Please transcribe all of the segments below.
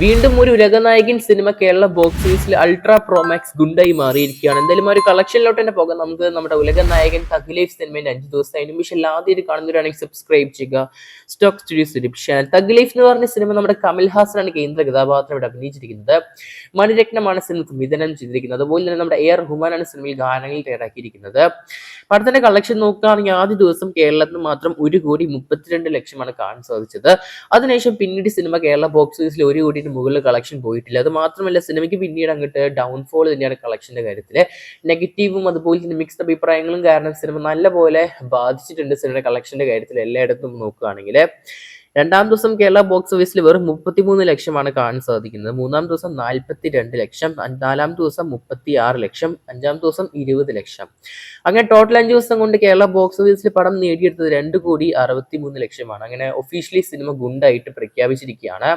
വീണ്ടും ഒരു ഉലകനായകൻ cinema Kerala box ഓഫീസിൽ അൾട്രാ പ്രോമാക്സ് ഗുണ്ടായി മാറിയിരിക്കുകയാണ്. എന്തായാലും ഒരു കളക്ഷനിലോട്ട് തന്നെ പോകാം. നമുക്ക് നമ്മുടെ ഉലകനായകൻ തഗ് ലൈഫ് സിനിമയുടെ 5 ദിവസം അനിമേഷൻ ആദ്യമായിട്ട് കാണുന്നവരാണെങ്കിൽ സബ്സ്ക്രൈബ് ചെയ്യുക. സ്റ്റോക്ക് സ്റ്റുഡിയോ സുരക്ഷ തഗ് ലൈഫ് എന്ന് പറഞ്ഞ സിനിമ നമ്മുടെ കമൽ ഹാസനാണ് കേന്ദ്ര കഥാപാത്രം ഇവിടെ അഭിനയിച്ചിരിക്കുന്നത്. മണിരത്നമാണ് സിനിമ സംവിധാനം ചെയ്തിരിക്കുന്നത്. അതുപോലെ തന്നെ നമ്മുടെ AR റഹ്മാനാണ് സിനിമയിൽ ഗാനങ്ങൾ തയ്യാറാക്കിയിരിക്കുന്നത്. പടത്തിന്റെ കളക്ഷൻ നോക്കുകയാണെങ്കിൽ ആദ്യ ദിവസം കേരളത്തിൽ മാത്രം 1,32,00,000 കാണാൻ സാധിച്ചത്. അതിനുശേഷം പിന്നീട് സിനിമ കേരള ബോക്സ് ഓഫീസിൽ 1 കോടി മുകളിൽ കളക്ഷൻ പോയിട്ടില്ല. അത് മാത്രമല്ല സിനിമയ്ക്ക് പിന്നീട് അങ്ങോട്ട് ഡൗൺഫോൾ തന്നെയാണ് കളക്ഷന്റെ കാര്യത്തിൽ. നെഗറ്റീവും അതുപോലെ തന്നെ മിക്സ്ഡ് അഭിപ്രായങ്ങളും കാരണം സിനിമ നല്ലപോലെ ബാധിച്ചിട്ടുണ്ട് സിനിമയുടെ കളക്ഷന്റെ കാര്യത്തിൽ എല്ലായിടത്തും നോക്കുകയാണെങ്കിൽ. രണ്ടാം ദിവസം കേരള ബോക്സ് ഓഫീസിൽ വെറും 33 ലക്ഷമാണ് കാണാൻ സാധിക്കുന്നത്. മൂന്നാം ദിവസം 42 ലക്ഷം, നാലാം ദിവസം 36 ലക്ഷം, അഞ്ചാം ദിവസം 20 ലക്ഷം. അങ്ങനെ ടോട്ടൽ 5 ദിവസം കൊണ്ട് കേരള ബോക്സ് ഓഫീസിൽ പടം നേടിയെടുത്തത് 2,63,00,000. അങ്ങനെ ഒഫീഷ്യലി സിനിമ ഗുണ്ടായിട്ട് പ്രഖ്യാപിച്ചിരിക്കുകയാണ്.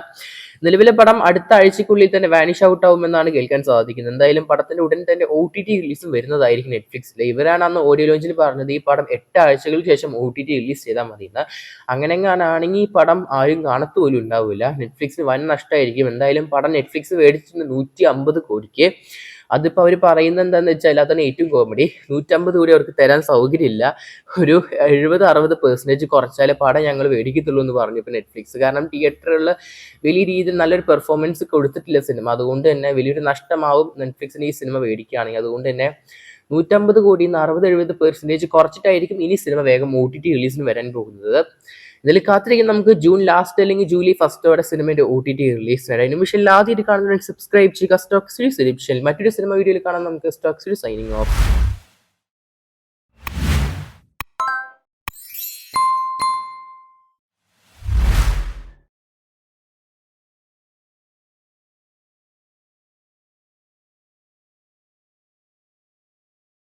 നിലവിലെ പടം അടുത്ത ആഴ്ചക്കുള്ളിൽ തന്നെ വാനിഷ് ഔട്ട് ആവുമെന്നാണ് കേൾക്കാൻ സാധിക്കുന്നത്. എന്തായാലും പടത്തിന്റെ ഉടൻ തന്നെ OTT റിലീസും വരുന്നതായിരിക്കും നെറ്റ്ഫ്ലിക്സിൽ. ഇവരാണ് അന്ന് ഓഡിയോ ലോഞ്ചിൽ പറഞ്ഞത് ഈ പടം 8 ആഴ്ചകൾക്ക് ശേഷം OTT റിലീസ് ചെയ്താൽ മതി എന്ന്. അങ്ങനെങ്ങാനാണെങ്കിൽ ഈ പടം ആരും കാണത്തു പോലും ഉണ്ടാവില്ല. നെറ്റ്ഫ്ലിക്സിന് വൻ നഷ്ടമായിരിക്കും. എന്തായാലും പടം നെറ്റ്ഫ്ലിക്സ് മേടിച്ചിട്ടുണ്ട് 150 കോടിക്ക്. അതിപ്പോൾ അവർ പറയുന്നത് എന്താണെന്ന് വെച്ചാൽ അതാണ് ഏറ്റവും കോമഡി. 150 കോടി അവർക്ക് തരാൻ സൗകര്യമില്ല. ഒരു 70-60% കുറച്ചാലേ പടം ഞങ്ങൾ മേടിക്കത്തുള്ളൂ എന്ന് പറഞ്ഞു ഇപ്പോൾ നെറ്റ്ഫ്ലിക്സ്. കാരണം തിയേറ്ററുകളിൽ വലിയ രീതിയിൽ നല്ലൊരു പെർഫോമൻസ് കൊടുത്തിട്ടില്ല സിനിമ. അതുകൊണ്ട് തന്നെ വലിയൊരു നഷ്ടമാവും നെറ്റ്ഫ്ലിക്സിന് ഈ സിനിമ മേടിക്കുകയാണെങ്കിൽ. അതുകൊണ്ട് തന്നെ 150 കോടിയിൽ നിന്ന് 60-70% കുറച്ചിട്ടായിരിക്കും ഇനി സിനിമ വേഗം OTT റിലീസിന് വരാൻ പോകുന്നത്. ഇതിൽ കാത്തിരിക്കും നമുക്ക് ജൂൺ ലാസ്റ്റ് അല്ലെങ്കിൽ ജൂലൈ ഫസ്റ്റോടെ സിനിമയുടെ OTT റിലീസ് വരാം. നിമിഷം ആദ്യമായിട്ട് കാണുന്നതിന് സബ്സ്ക്രൈബ് ചെയ്യുക. സ്റ്റോക്ക് സീരീസ് മറ്റൊരു സിനിമ വീഡിയോയിൽ കാണാൻ നമുക്ക് സ്റ്റോക്ക് സീരീസ് സൈനിങ് ഓഫ്.